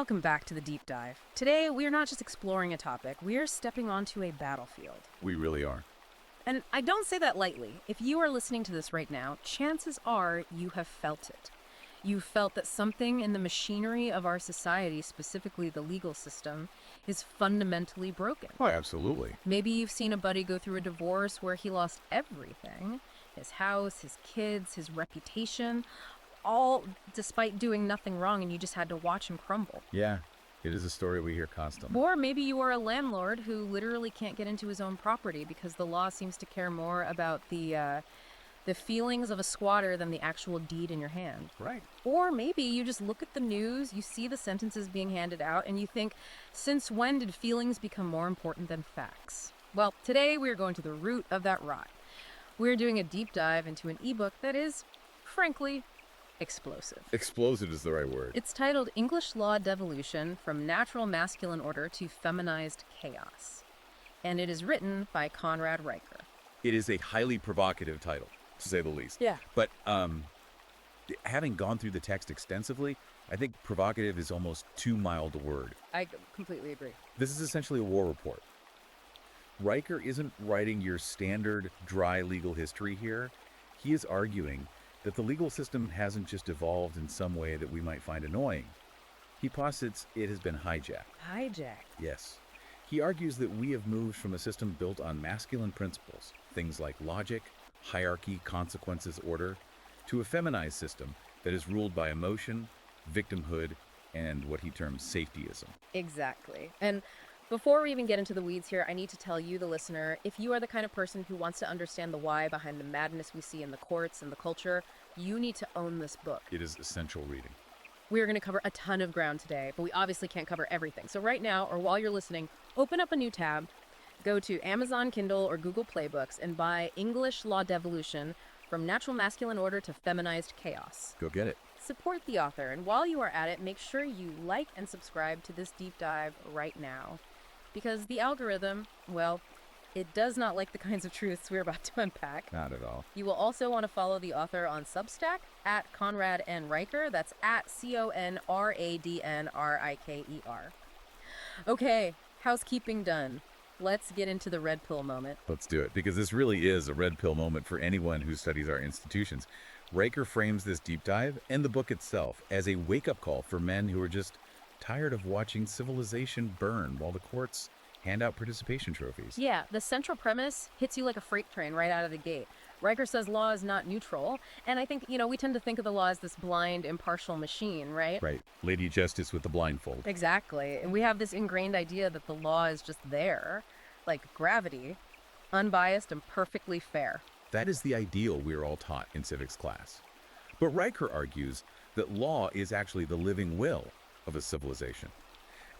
Welcome back to the Deep Dive. Today, we are not just exploring a topic, we are stepping onto a battlefield. We really are. And I don't say that lightly. If you are listening to this right now, chances are you have felt it. You felt that something in the machinery of our society, specifically the legal system, is fundamentally broken. Oh, absolutely. Maybe you've seen a buddy go through a divorce where he lost everything, his house, his kids, his reputation, all despite doing nothing wrong, and you just had to watch him crumble. Yeah, it is a story we hear constantly. Or maybe you are a landlord who literally can't get into his own property because the law seems to care more about the feelings of a squatter than the actual deed in your hand. Right. Or maybe you just look at the news, you see the sentences being handed out, and you think, since when did feelings become more important than facts? Well, today we're going to the root of that rot. We're doing a deep dive into an ebook that is, frankly, explosive. Explosive is the right word. It's titled English Law Devolution: From Natural Masculine Order to Feminized Chaos. And it is written by Conrad Riker. It is a highly provocative title, to say the least. Yeah. But having gone through the text extensively, I think provocative is almost too mild a word. I completely agree. This is essentially a war report. Riker isn't writing your standard dry legal history here. He is arguing that the legal system hasn't just evolved in some way that we might find annoying. He posits it has been hijacked. Hijacked. Yes. He argues that we have moved from a system built on masculine principles, things like logic, hierarchy, consequences, order, to a feminized system that is ruled by emotion, victimhood, and what he terms safetyism. Exactly. And before we even get into the weeds here, I need to tell you, the listener, if you are the kind of person who wants to understand the why behind the madness we see in the courts and the culture, you need to own this book. It is essential reading. We are going to cover a ton of ground today, but we obviously can't cover everything. So right now, or while you're listening, open up a new tab, go to Amazon Kindle or Google Play Books, and buy English Law Devolution: From Natural Masculine Order to Feminized Chaos. Go get it. Support the author, and while you are at it, make sure you like and subscribe to this deep dive right now. Because the algorithm, well, it does not like the kinds of truths we're about to unpack. Not at all. You will also want to follow the author on Substack at Conrad N. Riker. That's at CONRADNRIKER. Okay, housekeeping done. Let's get into the red pill moment. Let's do it, because this really is a red pill moment for anyone who studies our institutions. Riker frames this deep dive and the book itself as a wake-up call for men who are just tired of watching civilization burn while the courts hand out participation trophies. Yeah, the central premise hits you like a freight train right out of the gate. Riker says law is not neutral, and I think, we tend to think of the law as this blind, impartial machine, right? Right. Lady Justice with the blindfold. Exactly. And we have this ingrained idea that the law is just there, like gravity, unbiased and perfectly fair. That is the ideal we're all taught in civics class. But Riker argues that law is actually the living will of a civilization.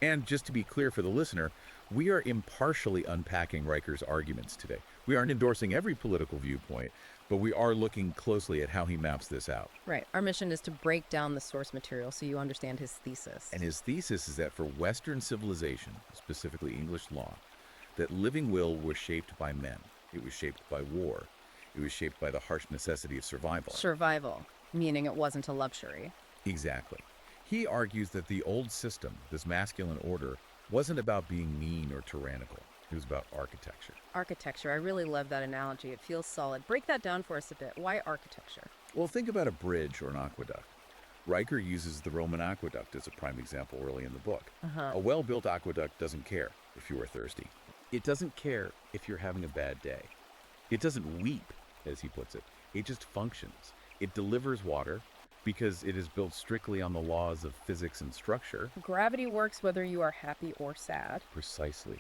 And just to be clear for the listener, we are impartially unpacking Riker's arguments today. We aren't endorsing every political viewpoint, but we are looking closely at how he maps this out. Right. Our mission is to break down the source material so you understand his thesis. And his thesis is that for Western civilization, specifically English law, that living will was shaped by men. It was shaped by war. It was shaped by the harsh necessity of survival. Survival, meaning it wasn't a luxury. Exactly. He argues that the old system, this masculine order, wasn't about being mean or tyrannical. It was about architecture. Architecture. I really love that analogy. It feels solid. Break that down for us a bit. Why architecture? Well, think about a bridge or an aqueduct. Riker uses the Roman aqueduct as a prime example early in the book. A well-built aqueduct doesn't care if you are thirsty. It doesn't care if you're having a bad day. It doesn't weep, as he puts it. It just functions. It delivers water because it is built strictly on the laws of physics and structure. Gravity works whether you are happy or sad. Precisely.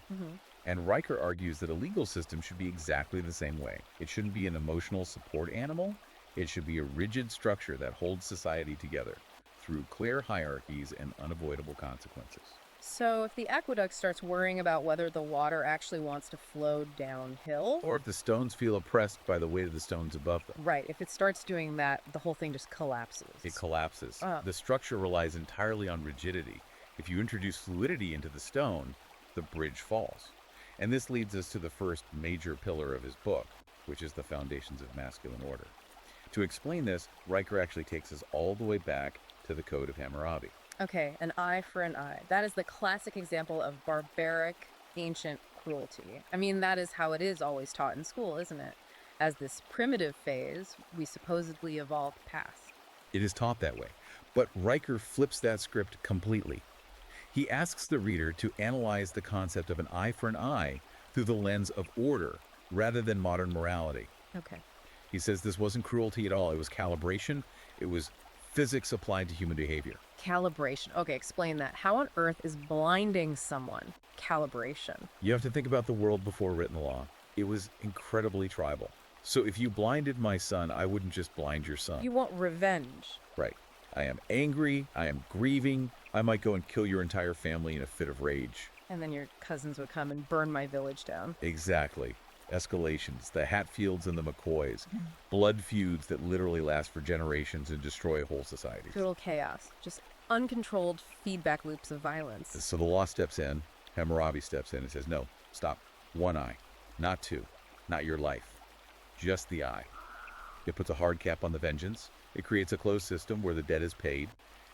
And Riker argues that a legal system should be exactly the same way. It shouldn't be an emotional support animal. It should be a rigid structure that holds society together through clear hierarchies and unavoidable consequences. So if the aqueduct starts worrying about whether the water actually wants to flow downhill... Or if the stones feel oppressed by the weight of the stones above them. Right. If it starts doing that, the whole thing just collapses. It collapses. The structure relies entirely on rigidity. If you introduce fluidity into the stone, the bridge falls. And this leads us to the first major pillar of his book, which is the foundations of masculine order. To explain this, Riker actually takes us all the way back to the Code of Hammurabi. Okay, an eye for an eye. That is the classic example of barbaric, ancient cruelty. I mean, that is how it is always taught in school, isn't it? As this primitive phase we supposedly evolved past. It is taught that way. But Riker flips that script completely. He asks the reader to analyze the concept of an eye for an eye through the lens of order rather than modern morality. Okay. He says this wasn't cruelty at all. It was calibration. It was physics applied to human behavior. Calibration. Okay, explain that. How on earth is blinding someone calibration? You have to think about the world before written law. It was incredibly tribal. So if you blinded my son, I wouldn't just blind your son. You want revenge. Right. I am angry. I am grieving. I might go and kill your entire family in a fit of rage. And then your cousins would come and burn my village down. Exactly. Escalations, the Hatfields and the McCoys, blood feuds that literally last for generations and destroy whole societies. Total chaos. Just uncontrolled feedback loops of violence. So the law steps in, Hammurabi steps in and says, no, stop. One eye, not two, not your life, just the eye. It puts a hard cap on the vengeance. It creates a closed system where the debt is paid,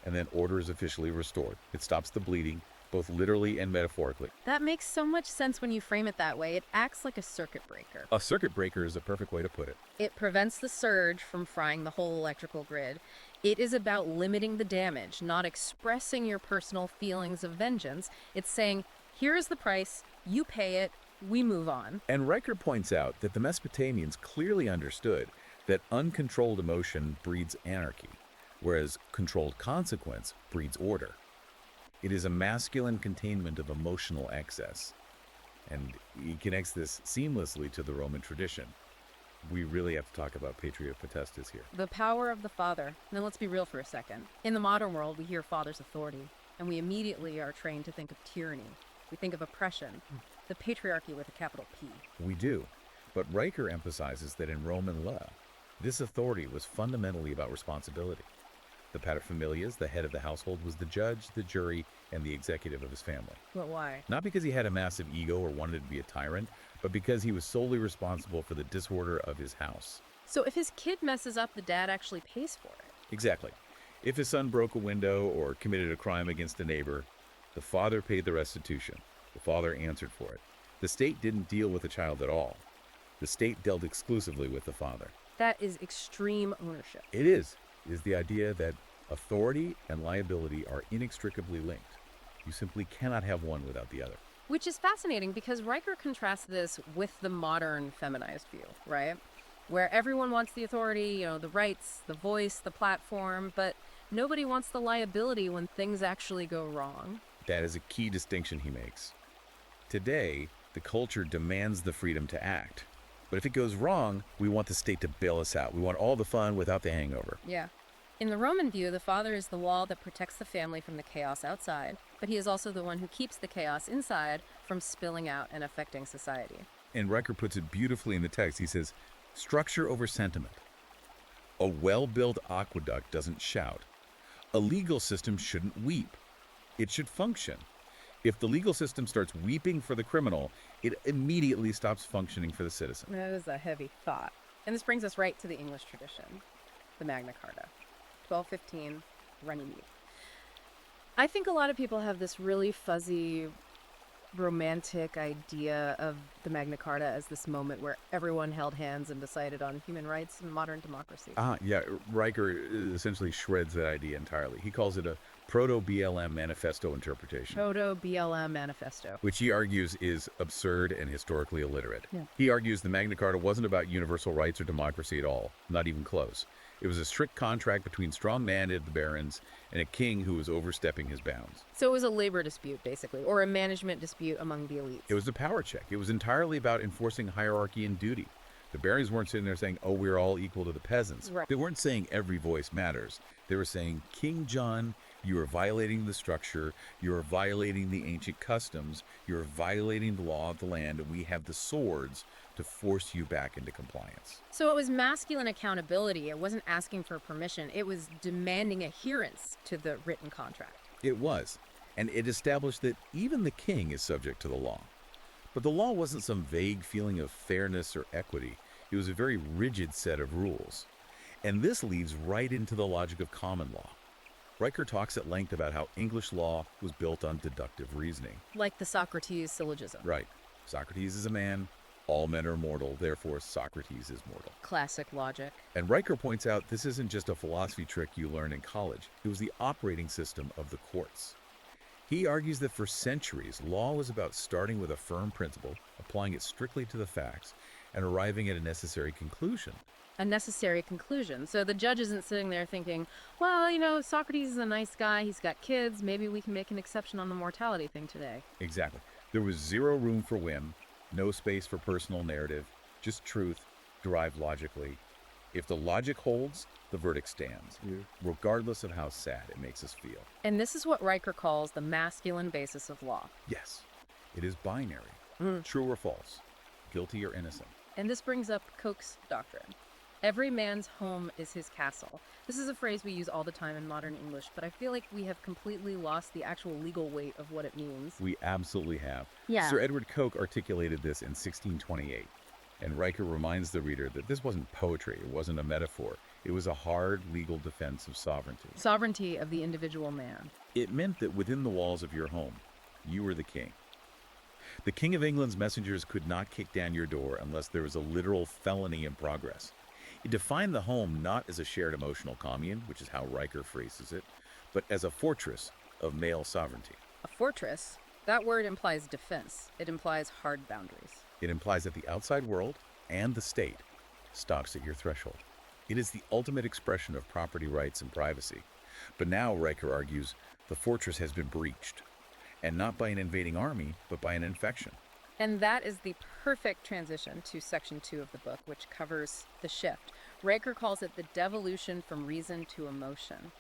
and then order is officially restored. It stops the bleeding, both literally and metaphorically. That makes so much sense when you frame it that way. It acts like a circuit breaker. A circuit breaker is a perfect way to put it. It prevents the surge from frying the whole electrical grid. It is about limiting the damage, not expressing your personal feelings of vengeance. It's saying, here is the price, you pay it, we move on. And Riker points out that the Mesopotamians clearly understood that uncontrolled emotion breeds anarchy, whereas controlled consequence breeds order. It is a masculine containment of emotional excess. And he connects this seamlessly to the Roman tradition. We really have to talk about patria potestas here. The power of the father. Now let's be real for a second. In the modern world, we hear father's authority, and we immediately are trained to think of tyranny. We think of oppression, the patriarchy with a capital P. We do. But Riker emphasizes that in Roman law, this authority was fundamentally about responsibility. The paterfamilias, the head of the household, was the judge, the jury, and the executive of his family. But why? Not because he had a massive ego or wanted to be a tyrant, but because he was solely responsible for the disorder of his house. So if his kid messes up, the dad actually pays for it. Exactly. If his son broke a window or committed a crime against a neighbor, the father paid the restitution. The father answered for it. The state didn't deal with the child at all. The state dealt exclusively with the father. That is extreme ownership. It is the idea that authority and liability are inextricably linked. You simply cannot have one without the other. Which is fascinating because Riker contrasts this with the modern feminized view, right? Where everyone wants the authority, the rights, the voice, the platform, but nobody wants the liability when things actually go wrong. That is a key distinction he makes. Today, the culture demands the freedom to act. But if it goes wrong, we want the state to bail us out. We want all the fun without the hangover. Yeah. In the Roman view, the father is the wall that protects the family from the chaos outside, but he is also the one who keeps the chaos inside from spilling out and affecting society. And Riker puts it beautifully in the text. He says, structure over sentiment. A well-built aqueduct doesn't shout. A legal system shouldn't weep. It should function. If the legal system starts weeping for the criminal, it immediately stops functioning for the citizen. That is a heavy thought. And this brings us right to the English tradition, the Magna Carta. 1215, Runnymede. I think a lot of people have this really fuzzy, romantic idea of the Magna Carta as this moment where everyone held hands and decided on human rights and modern democracy. Yeah, Riker essentially shreds that idea entirely. He calls it a proto-BLM manifesto interpretation. Proto-BLM manifesto. Which he argues is absurd and historically illiterate. Yeah. He argues the Magna Carta wasn't about universal rights or democracy at all, not even close. It was a strict contract between strong-minded barons and a king who was overstepping his bounds. So it was a labor dispute, basically, or a management dispute among the elites. It was a power check. It was entirely about enforcing hierarchy and duty. The barons weren't sitting there saying, oh, we're all equal to the peasants. Right. They weren't saying every voice matters. They were saying, King John, you are violating the structure, you are violating the ancient customs, you are violating the law of the land, and we have the swords to force you back into compliance. So it was masculine accountability. It wasn't asking for permission. It was demanding adherence to the written contract. It was. And it established that even the king is subject to the law. But the law wasn't some vague feeling of fairness or equity. It was a very rigid set of rules. And this leads right into the logic of common law. Riker talks at length about how English law was built on deductive reasoning. Like the Socrates syllogism. Right. Socrates is a man, all men are mortal, therefore Socrates is mortal. Classic logic. And Riker points out this isn't just a philosophy trick you learn in college. It was the operating system of the courts. He argues that for centuries, law was about starting with a firm principle, applying it strictly to the facts, and arriving at a necessary conclusion. A necessary conclusion. So the judge isn't sitting there thinking, well, you know, Socrates is a nice guy, he's got kids, maybe we can make an exception on the mortality thing today. Exactly. There was zero room for whim, no space for personal narrative, just truth, derived logically. If the logic holds, the verdict stands, regardless of how sad it makes us feel. And this is what Riker calls the masculine basis of law. Yes, it is binary, true or false, guilty or innocent. And this brings up Koch's doctrine. Every man's home is his castle. This is a phrase we use all the time in modern English, but I feel like we have completely lost the actual legal weight of what it means. We absolutely have. Yeah. Sir Edward Koch articulated this in 1628, and Riker reminds the reader that this wasn't poetry, it wasn't a metaphor. It was a hard legal defense of sovereignty. Sovereignty of the individual man. It meant that within the walls of your home, you were the king. The King of England's messengers could not kick down your door unless there was a literal felony in progress. It defined the home not as a shared emotional commune, which is how Riker phrases it, but as a fortress of male sovereignty. A fortress? That word implies defense. It implies hard boundaries. It implies that the outside world and the state stops at your threshold. It is the ultimate expression of property rights and privacy. But now, Riker argues, the fortress has been breached, and not by an invading army, but by an infection. And that is the perfect transition to section 2 of the book, which covers the shift. Riker calls it the devolution from reason to emotion.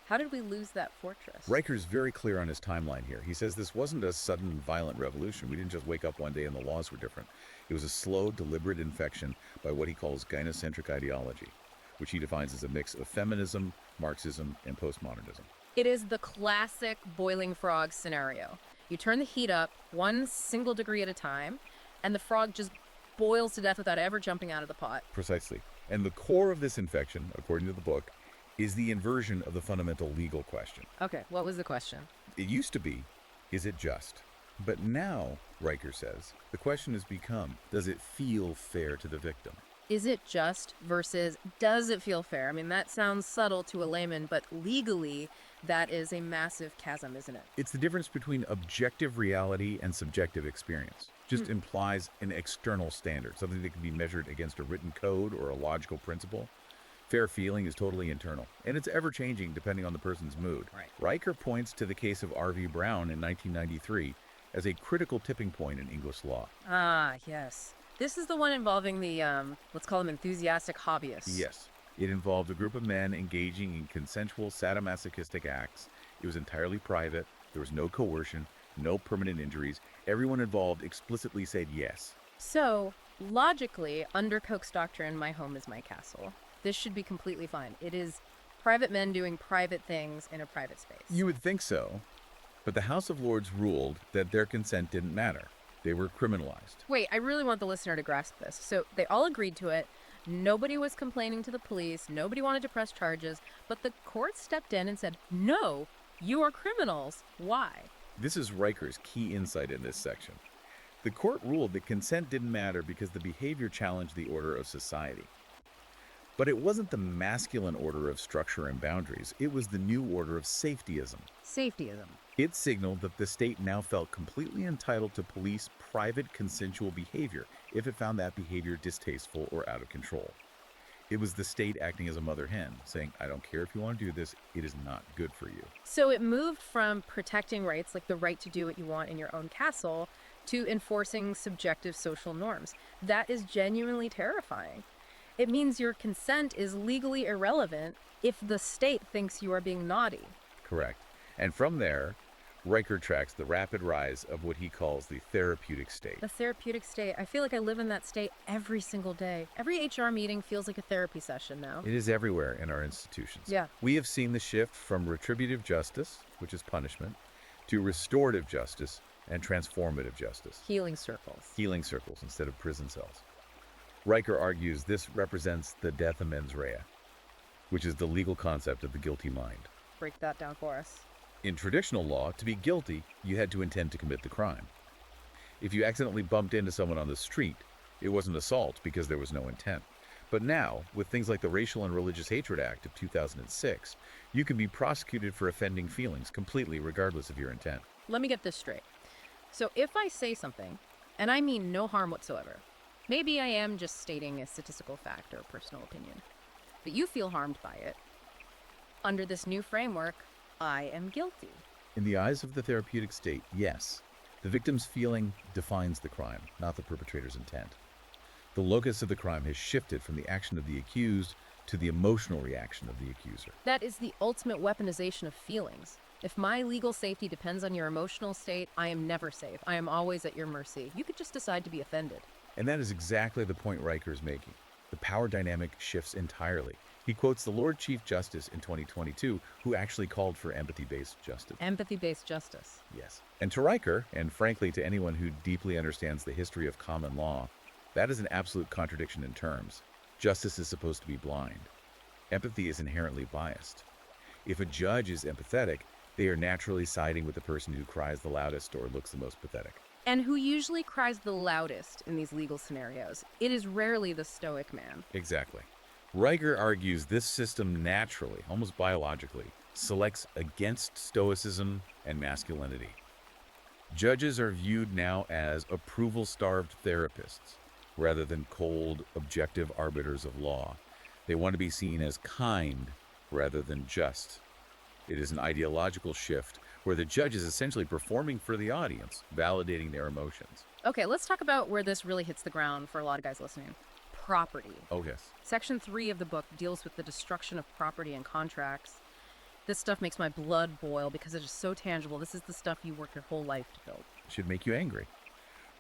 How did we lose that fortress? Riker's very clear on his timeline here. He says this wasn't a sudden, violent revolution. We didn't just wake up one day and the laws were different. It was a slow, deliberate infection by what he calls gynocentric ideology, which he defines as a mix of feminism, Marxism, and postmodernism. It is the classic boiling frog scenario. You turn the heat up 1 single degree at a time, and the frog just boils to death without ever jumping out of the pot. Precisely. And the core of this infection, according to the book, is the inversion of the fundamental legal question. Okay, what was the question? It used to be, is it just? But now, Riker says, the question has become, does it feel fair to the victim? Is it just versus does it feel fair? I mean, that sounds subtle to a layman, but legally, that is a massive chasm, isn't it? It's the difference between objective reality and subjective experience. Just implies an external standard, something that can be measured against a written code or a logical principle. Fair feeling is totally internal, and it's ever-changing depending on the person's mood. Right. Riker points to the case of R.V. Brown in 1993 as a critical tipping point in English law. Ah, yes. This is the one involving the, let's call them enthusiastic hobbyists. Yes. It involved a group of men engaging in consensual sadomasochistic acts. It was entirely private. There was no coercion, no permanent injuries. Everyone involved explicitly said yes. So, logically, under Koch's doctrine, my home is my castle. This should be completely fine. It is private men doing private things in a private space. You would think so, but the House of Lords ruled that their consent didn't matter. They were criminalized. Wait, I really want the listener to grasp this. So they all agreed to it. Nobody was complaining to the police. Nobody wanted to press charges. But the court stepped in and said, no, you are criminals. Why? This is Riker's key insight in this section. The court ruled that consent didn't matter because the behavior challenged the order of society. But it wasn't the masculine order of structure and boundaries. It was the new order of safetyism. Safetyism. It signaled that the state now felt completely entitled to police private consensual behavior if it found that behavior distasteful or out of control. It was the state acting as a mother hen, saying, I don't care if you want to do this, it is not good for you. So it moved from protecting rights, like the right to do what you want in your own castle, to enforcing subjective social norms. That is genuinely terrifying. It means your consent is legally irrelevant if the state thinks you are being naughty. Correct. And from there, Riker tracks the rapid rise of what he calls the therapeutic state. The therapeutic state. I feel like I live in that state every single day. Every HR meeting feels like a therapy session now. It is everywhere in our institutions. Yeah. We have seen the shift from retributive justice, which is punishment, to restorative justice and transformative justice. Healing circles. Healing circles instead of prison cells. Riker argues this represents the death of mens rea, which is the legal concept of the guilty mind. Break that down for us. In traditional law, to be guilty, you had to intend to commit the crime. If you accidentally bumped into someone on the street, it wasn't assault because there was no intent. But now, with things like the Racial and Religious Hatred Act of 2006, you can be prosecuted for offending feelings completely regardless of your intent. Let me get this straight. So if I say something, and I mean no harm whatsoever, maybe I am just stating a statistical fact or personal opinion, but you feel harmed by it, under this new framework, I am guilty. In the eyes of the therapeutic state, yes. The victim's feeling defines the crime, not the perpetrator's intent. The locus of the crime has shifted from the action of the accused to the emotional reaction of the accuser. That is the ultimate weaponization of feelings. If my legal safety depends on your emotional state, I am never safe. I am always at your mercy. You could just decide to be offended. And that is exactly the point Riker is making. The power dynamic shifts entirely. He quotes the Lord Chief Justice in 2022, who actually called for empathy-based justice. Empathy-based justice. Yes. And to Riker, and frankly to anyone who deeply understands the history of common law, that is an absolute contradiction in terms. Justice is supposed to be blind. Empathy is inherently biased. If a judge is empathetic, they are naturally siding with the person who cries the loudest or looks the most pathetic. And who usually cries the loudest in these legal scenarios. It is rarely the stoic man. Exactly. Riker argues this system naturally, almost biologically, selects against stoicism and masculinity. Judges are viewed now as approval-starved therapists, rather than cold, objective arbiters of law. They want to be seen as kind rather than just. It is an ideological shift where the judge is essentially performing for the audience, validating their emotions. Okay, let's talk about where this really hits the ground for a lot of guys listening. Property. Oh, yes. Section 3 of the book deals with the destruction of property and contracts. This stuff makes my blood boil because it is so tangible. This is the stuff you work your whole life to build. It should make you angry.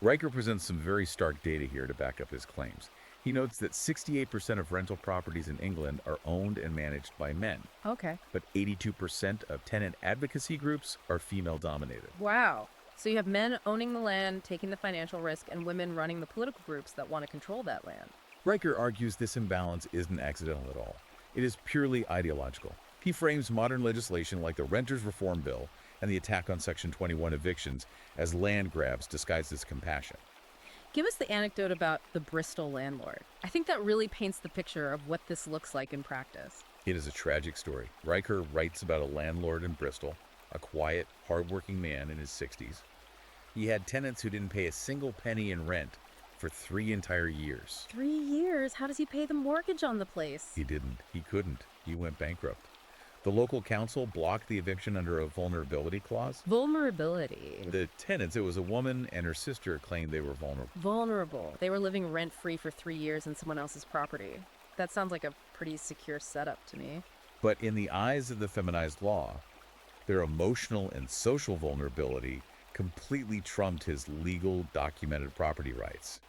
Riker presents some very stark data here to back up his claims. He notes that 68% of rental properties in England are owned and managed by men, Okay. but 82% of tenant advocacy groups are female-dominated. Wow. So you have men owning the land, taking the financial risk, and women running the political groups that want to control that land. Riker argues this imbalance isn't accidental at all. It is purely ideological. He frames modern legislation like the Renters Reform Bill and the attack on Section 21 evictions as land grabs disguised as compassion. Give us the anecdote about the Bristol landlord. I think that really paints the picture of what this looks like in practice. It is a tragic story. Riker writes about a landlord in Bristol, a quiet, hardworking man in his 60s. He had tenants who didn't pay a single penny in rent for 3 entire years. 3 years? How does he pay the mortgage on the place? He didn't. He couldn't. He went bankrupt. The local council blocked the eviction under a vulnerability clause. Vulnerability. The tenants, it was a woman and her sister, claimed they were vulnerable. Vulnerable. They were living rent-free for 3 years in someone else's property. That sounds like a pretty secure setup to me. But in the eyes of the feminized law, their emotional and social vulnerability completely trumped his legal documented property rights.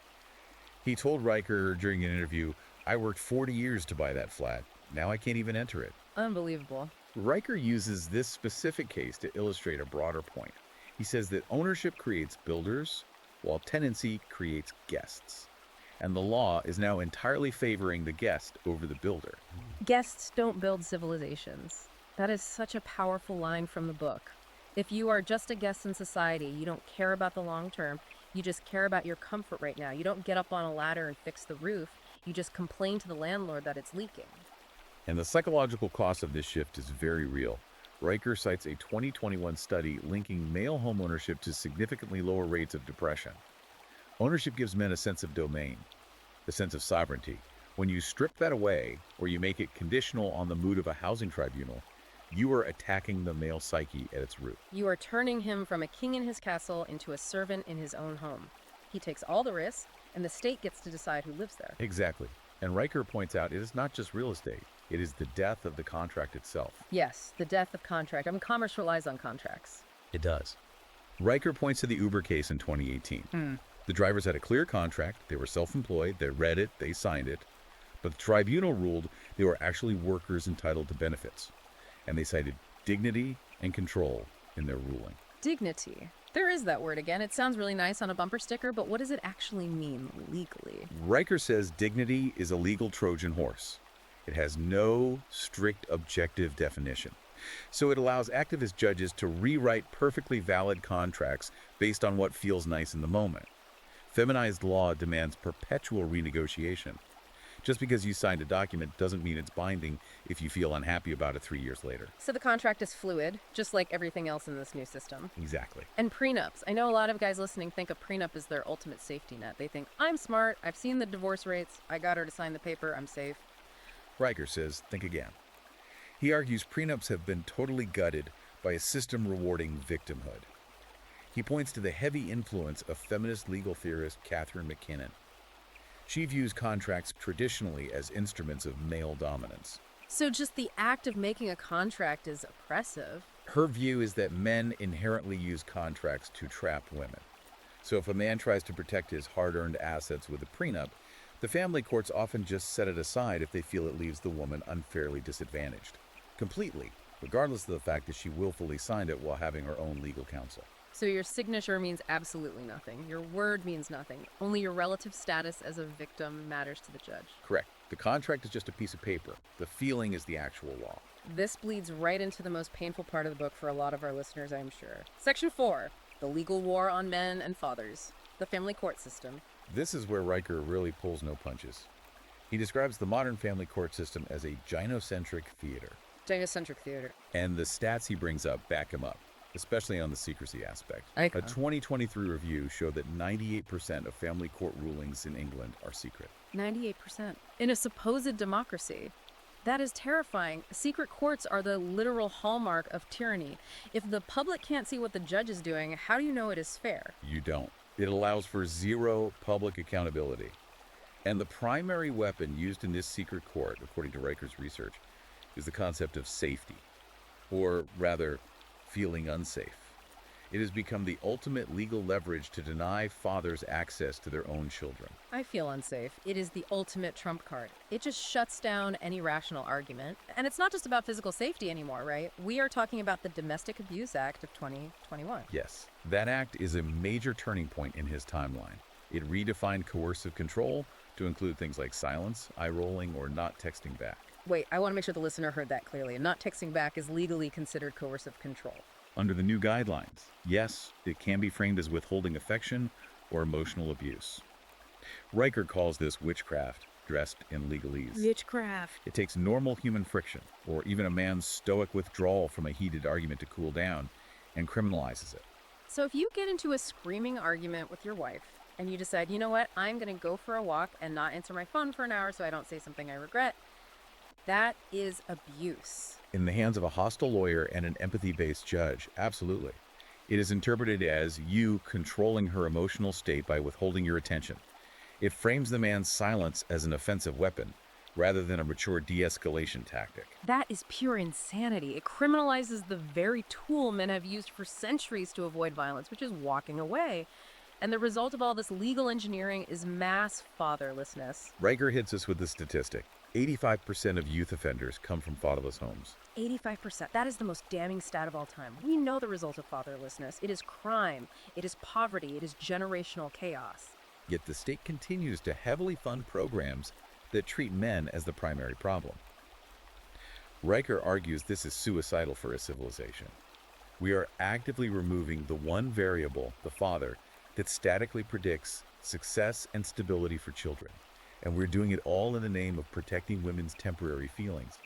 He told Riker during an interview, "I worked 40 years to buy that flat. Now I can't even enter it." Unbelievable. Riker uses this specific case to illustrate a broader point. He says that ownership creates builders, while tenancy creates guests. And the law is now entirely favoring the guest over the builder. Guests don't build civilizations. That is such a powerful line from the book. If you are just a guest in society, you don't care about the long term, you just care about your comfort right now. You don't get up on a ladder and fix the roof, you just complain to the landlord that it's leaking. And the psychological cost of this shift is very real. Riker cites a 2021 study linking male homeownership to significantly lower rates of depression. Ownership gives men a sense of domain, a sense of sovereignty. When you strip that away, or you make it conditional on the mood of a housing tribunal, you are attacking the male psyche at its root. You are turning him from a king in his castle into a servant in his own home. He takes all the risks, and the state gets to decide who lives there. Exactly. And Riker points out it is not just real estate. It is the death of the contract itself. Yes, the death of contract. I mean, commerce relies on contracts. It does. Riker points to the Uber case in 2018. The drivers had a clear contract, they were self-employed, they read it, they signed it, but the tribunal ruled they were actually workers entitled to benefits, and they cited dignity and control in their ruling. Dignity. There is that word again. It sounds really nice on a bumper sticker, but what does it actually mean legally? Riker says dignity is a legal Trojan horse. It has no strict objective definition. So it allows activist judges to rewrite perfectly valid contracts based on what feels nice in the moment. Feminized law demands perpetual renegotiation. Just because you signed a document doesn't mean it's binding if you feel unhappy about it 3 years later. So the contract is fluid, just like everything else in this new system. Exactly. And prenups. I know a lot of guys listening think a prenup is their ultimate safety net. They think, I'm smart, I've seen the divorce rates, I got her to sign the paper, I'm safe. Riker says, think again. He argues prenups have been totally gutted by a system rewarding victimhood. He points to the heavy influence of feminist legal theorist Catherine McKinnon. She views contracts traditionally as instruments of male dominance. So just the act of making a contract is oppressive. Her view is that men inherently use contracts to trap women. So if a man tries to protect his hard-earned assets with a prenup, the family courts often just set it aside if they feel it leaves the woman unfairly disadvantaged. Completely, regardless of the fact that she willfully signed it while having her own legal counsel. So your signature means absolutely nothing. Your word means nothing. Only your relative status as a victim matters to the judge. Correct. The contract is just a piece of paper. The feeling is the actual law. This bleeds right into the most painful part of the book for a lot of our listeners, I'm sure. Section 4, the legal war on men and fathers, the family court system. This is where Riker really pulls no punches. He describes the modern family court system as a gynocentric theater. Gynocentric theater. And the stats he brings up back him up, especially on the secrecy aspect. A 2023 review showed that 98% of family court rulings in England are secret. 98%. In a supposed democracy. That is terrifying. Secret courts are the literal hallmark of tyranny. If the public can't see what the judge is doing, how do you know it is fair? You don't. It allows for zero public accountability. And the primary weapon used in this secret court, according to Riker's research, is the concept of safety. Or rather, feeling unsafe. It has become the ultimate legal leverage to deny fathers access to their own children. I feel unsafe. It is the ultimate trump card. It just shuts down any rational argument. And it's not just about physical safety anymore, right? We are talking about the Domestic Abuse Act of 2021. Yes, that act is a major turning point in his timeline. It redefined coercive control to include things like silence, eye-rolling, or not texting back. Wait, I want to make sure the listener heard that clearly. Not texting back is legally considered coercive control. Under the new guidelines, yes, it can be framed as withholding affection or emotional abuse. Riker calls this witchcraft, dressed in legalese. Witchcraft. It takes normal human friction, or even a man's stoic withdrawal from a heated argument to cool down, and criminalizes it. So if you get into a screaming argument with your wife, and you decide, you know what, I'm going to go for a walk and not answer my phone for an hour so I don't say something I regret, that is abuse. In the hands of a hostile lawyer and an empathy-based judge, absolutely. It is interpreted as you controlling her emotional state by withholding your attention. It frames the man's silence as an offensive weapon, rather than a mature de-escalation tactic. That is pure insanity. It criminalizes the very tool men have used for centuries to avoid violence, which is walking away. And the result of all this legal engineering is mass fatherlessness. Riker hits us with the statistic. 85% of youth offenders come from fatherless homes. 85%. That is the most damning stat of all time. We know the result of fatherlessness. It is crime. It is poverty. It is generational chaos. Yet the state continues to heavily fund programs that treat men as the primary problem. Riker argues this is suicidal for a civilization. We are actively removing the one variable, the father, that statically predicts success and stability for children. And we're doing it all in the name of protecting women's temporary feelings.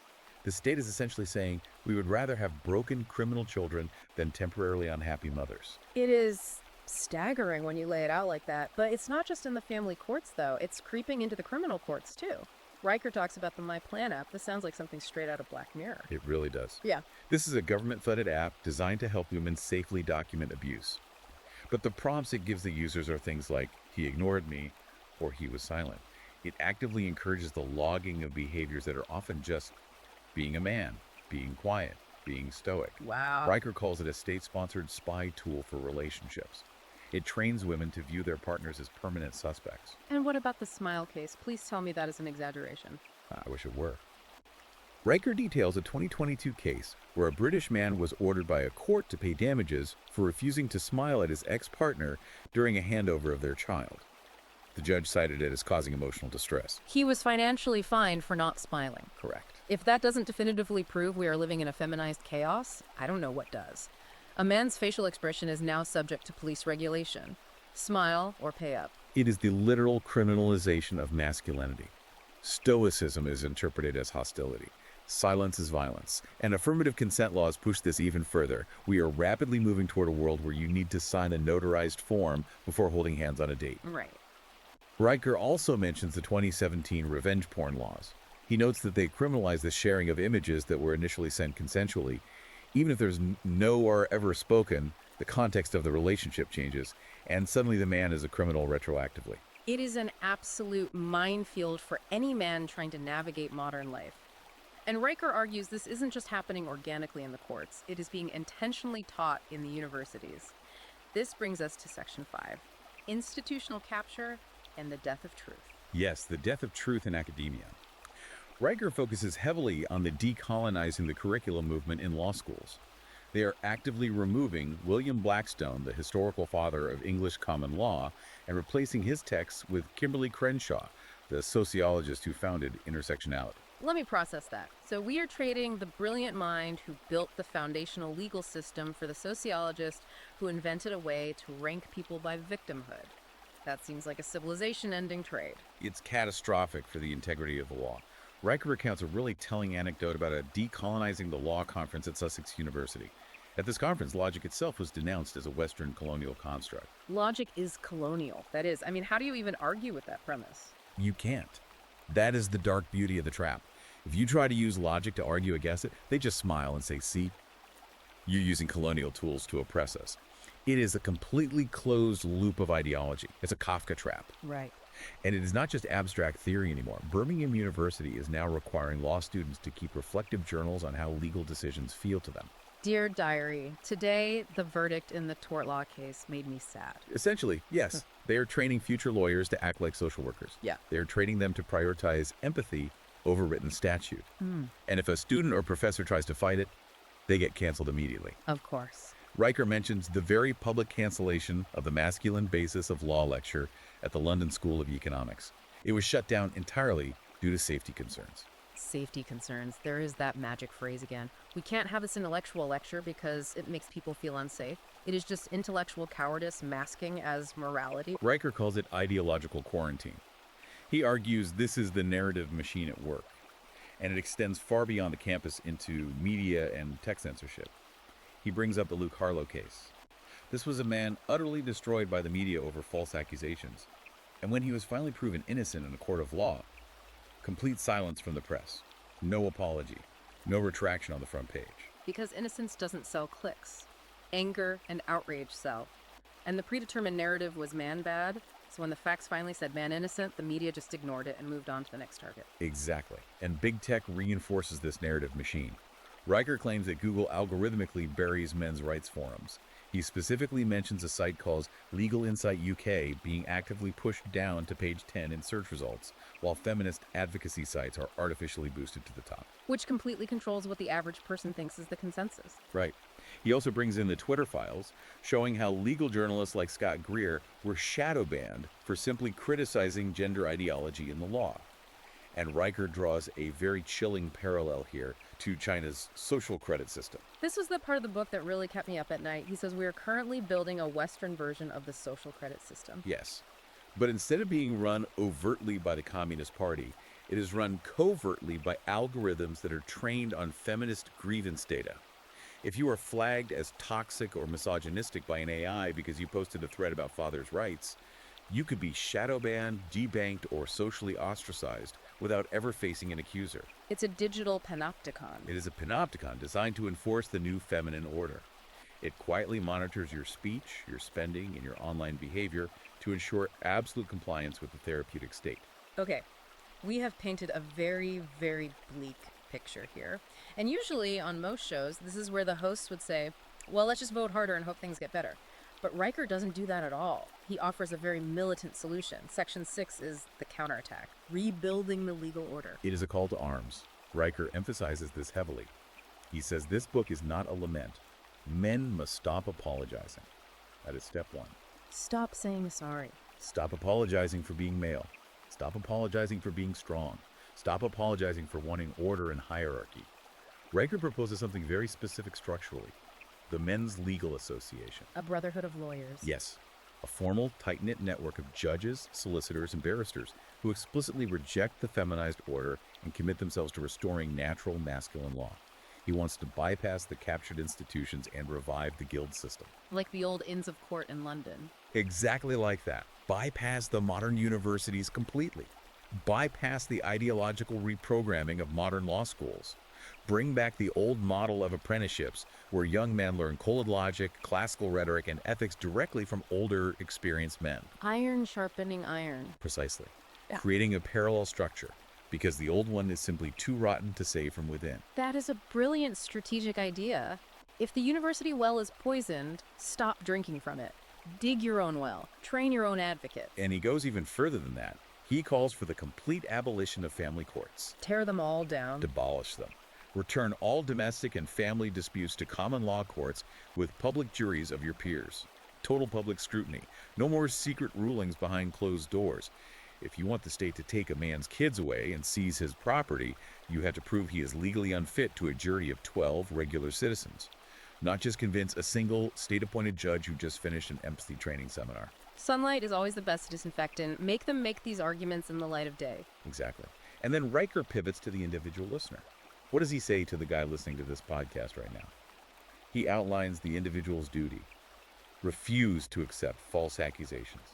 The state is essentially saying we would rather have broken criminal children than temporarily unhappy mothers. It is staggering when you lay it out like that. But it's not just in the family courts, though. It's creeping into the criminal courts, too. Riker talks about the My Plan app. This sounds like something straight out of Black Mirror. It really does. Yeah. This is a government-funded app designed to help women safely document abuse. But the prompts it gives the users are things like, he ignored me, or he was silent. It actively encourages the logging of behaviors that are often just being a man, being quiet, being stoic. Wow. Riker calls it a state-sponsored spy tool for relationships. It trains women to view their partners as permanent suspects. And what about the Smile case? Please tell me that is an exaggeration. I wish it were. Riker details a 2022 case where a British man was ordered by a court to pay damages for refusing to smile at his ex-partner during a handover of their child. The judge cited it as causing emotional distress. He was financially fined for not smiling. Correct. If that doesn't definitively prove we are living in a feminized chaos, I don't know what does. A man's facial expression is now subject to police regulation. Smile or pay up. It is the literal criminalization of masculinity. Stoicism is interpreted as hostility. Silence is violence. And affirmative consent laws push this even further. We are rapidly moving toward a world where you need to sign a notarized form before holding hands on a date. Right. Riker also mentions the 2017 revenge porn laws. He notes that they criminalize the sharing of images that were initially sent consensually. Even if there's no or ever spoken, the context of the relationship changes, and suddenly the man is a criminal retroactively. It is an absolute minefield for any man trying to navigate modern life. And Riker argues this isn't just happening organically in the courts, it is being intentionally taught in the universities. This brings us to Section 5, institutional capture and the death of truth. Yes, the death of truth in academia. Riker focuses heavily on the decolonizing the curriculum movement in law schools. They are actively removing William Blackstone, the historical father of English common law, and replacing his texts with Kimberly Crenshaw, the sociologist who founded intersectionality. Let me process that. So we are trading the brilliant mind who built the foundational legal system for the sociologist who invented a way to rank people by victimhood. That seems like a civilization-ending trade. It's catastrophic for the integrity of the law. Riker recounts a really telling anecdote about a decolonizing the law conference at Sussex University. At this conference, logic itself was denounced as a Western colonial construct. Logic is colonial. That is, how do you even argue with that premise? You can't. That is the dark beauty of the trap. If you try to use logic to argue against it, they just smile and say, see, you're using colonial tools to oppress us. It is a completely closed loop of ideology. It's a Kafka trap. Right. And it is not just abstract theory anymore. Birmingham University is now requiring law students to keep reflective journals on how legal decisions feel to them. Dear Diary, today the verdict in the tort law case made me sad. Essentially, yes, they are training future lawyers to act like social workers. Yeah. They are training them to prioritize empathy over written statute. And if a student or professor tries to fight it, they get canceled immediately. Of course. Riker mentions the very public cancellation of the masculine basis of law lecture at the London School of Economics. It was shut down entirely due to safety concerns. Safety concerns. There is that magic phrase again. We can't have this intellectual lecture because it makes people feel unsafe. It is just intellectual cowardice masking as morality. Riker calls it ideological quarantine. He argues this is the narrative machine at work, and it extends far beyond the campus into media and tech censorship. He brings up the Luke Harlow case. This was a man utterly destroyed by the media over false accusations, and when he was finally proven innocent in a court of law, complete silence from the press, no apology, no retraction on the front page. Because innocence doesn't sell clicks. Anger and outrage sell. And the predetermined narrative was man bad, so when the facts finally said man innocent, the media just ignored it and moved on to the next target. Exactly. And big tech reinforces this narrative machine. Riker claims that Google algorithmically buries men's rights forums. He specifically mentions a site called Legal Insight UK being actively pushed down to page 10 in search results, while feminist advocacy sites are artificially boosted to the top. Which completely controls what the average person thinks is the consensus. Right. He also brings in the Twitter files, showing how legal journalists like Scott Greer were shadow banned for simply criticizing gender ideology in the law. And Riker draws a very chilling parallel here to China's social credit system. This was the part of the book that really kept me up at night. He says we are currently building a Western version of the social credit system. Yes. But instead of being run overtly by the Communist Party, it is run covertly by algorithms that are trained on feminist grievance data. If you are flagged as toxic or misogynistic by an AI because you posted a thread about fathers' rights, you could be shadow banned, debanked, or socially ostracized without ever facing an accuser. It's a digital panopticon. It is a panopticon designed to enforce the new feminine order. It quietly monitors your speech, your spending, and your online behavior to ensure absolute compliance with the therapeutic state. Okay, we have painted a very, very bleak picture here. And usually on most shows, this is where the hosts would say, well, let's just vote harder and hope things get better. But Riker doesn't do that at all. He offers a very militant solution. Section 6 is the counterattack, rebuilding the legal order. It is a call to arms. Riker emphasizes this heavily. He says this book is not a lament. Men must stop apologizing. That is step one. Stop saying sorry. Stop apologizing for being male. Stop apologizing for being strong. Stop apologizing for wanting order and hierarchy. Riker proposes something very specific structurally: the Men's Legal Association. A brotherhood of lawyers. Yes, a formal, tight-knit network of judges, solicitors, and barristers who explicitly reject the feminized order and commit themselves to restoring natural masculine law. He wants to bypass the captured institutions and revive the guild system. Like the old Inns of Court in London. Exactly like that. Bypass the modern universities completely. Bypass the ideological reprogramming of modern law schools. Bring back the old model of apprenticeships where young men learn cold logic, classical rhetoric, and ethics directly from older, experienced men. Iron sharpening iron. Precisely. Yeah. Creating a parallel structure, because the old one is simply too rotten to save from within. That is a brilliant strategic idea. If the university well is poisoned, stop drinking from it. Dig your own well. Train your own advocates. And he goes even further than that. He calls for the complete abolition of family courts. Tear them all down. Abolish them. Return all domestic and family disputes to common law courts with public juries of your peers. Total public scrutiny. No more secret rulings behind closed doors. If you want the state to take a man's kids away and seize his property, you have to prove he is legally unfit to a jury of 12 regular citizens. Not just convince a single state-appointed judge who just finished an empathy training seminar. Sunlight is always the best disinfectant. Make them make these arguments in the light of day. Exactly. And then Riker pivots to the individual listener. What does he say to the guy listening to this podcast right now? He outlines the individual's duty. Refuse to accept false accusations.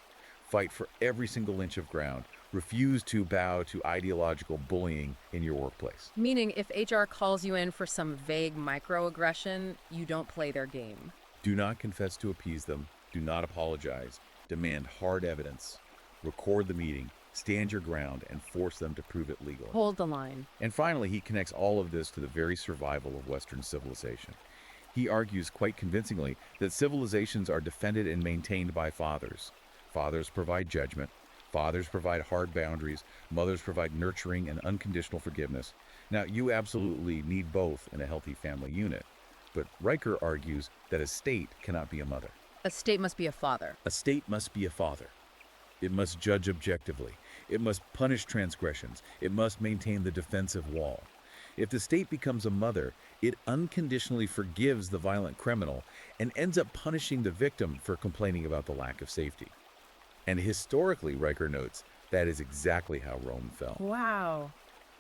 Fight for every single inch of ground. Refuse to bow to ideological bullying in your workplace. Meaning, if HR calls you in for some vague microaggression, you don't play their game. Do not confess to appease them. Do not apologize. Demand hard evidence. Record the meeting. Stand your ground and force them to prove it legal. Hold the line. And finally, he connects all of this to the very survival of Western civilization. He argues quite convincingly that civilizations are defended and maintained by fathers. Fathers provide judgment. Fathers provide hard boundaries. Mothers provide nurturing and unconditional forgiveness. Now, you absolutely need both in a healthy family unit. But Riker argues that a state cannot be a mother. A state must be a father. A state must be a father. It must judge objectively. It must punish transgressions. It must maintain the defensive wall. If the state becomes a mother, it unconditionally forgives the violent criminal and ends up punishing the victim for complaining about the lack of safety. And historically, Riker notes, that is exactly how Rome fell. Wow.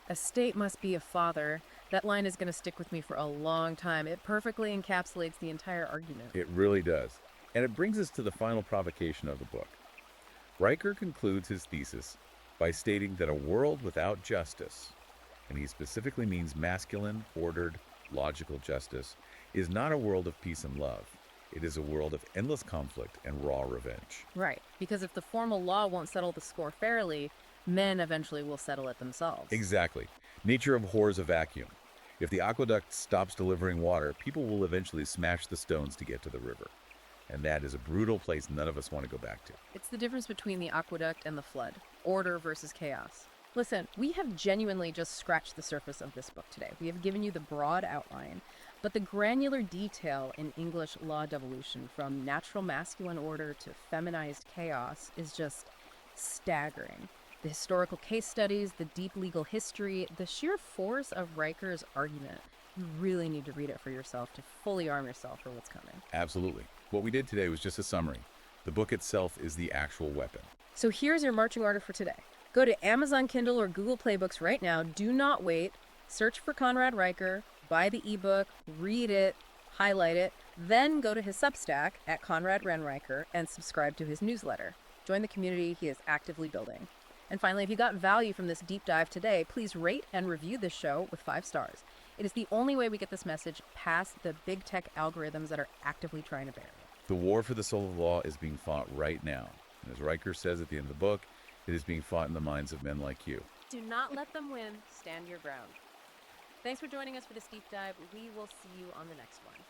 A state must be a father. That line is going to stick with me for a long time. It perfectly encapsulates the entire argument. It really does. And it brings us to the final provocation of the book. Riker concludes his thesis by stating that a world without justice, and he specifically means masculine, ordered, logical justice, is not a world of peace and love. It is a world of endless conflict and raw revenge. Right, because if the formal law won't settle the score fairly, men eventually will settle it themselves. Exactly. Nature abhors a vacuum. If the aqueduct stops delivering water, people will eventually smash the stones to get to the river. And that is a brutal place none of us want to go back to. It's the difference between the aqueduct and the flood. Order versus chaos. Listen, we have genuinely just scratched the surface of this book today. We have given you the broad outline, but the granular detail in English law devolution, from natural masculine order to feminized chaos, is just staggering. The historical case studies, the deep legal history, the sheer force of Riker's argument. You really need to read it for yourself to fully arm yourself for what's coming. Absolutely. What we did today was just a summary. The book itself is the actual weapon. So here's your marching order for today. Go to Amazon Kindle or Google Play Books right now. Do not wait. Search for Conrad Riker, buy the ebook, read it, highlight it, then go to his Substack at Conrad Renriker and subscribe to his newsletter. Join the community he is actively building. And finally, if you got value from this deep dive today, please rate and review this show with 5 stars. It is the only way we get this message past the big tech algorithms that are actively trying to bury it. The war for the soul of law is being fought right now. And as Riker says at the end of the book, it is being fought in the minds of men like you. Do not let them win. Stand your ground. Thanks for joining us for this deep dive. We will see you on the next one.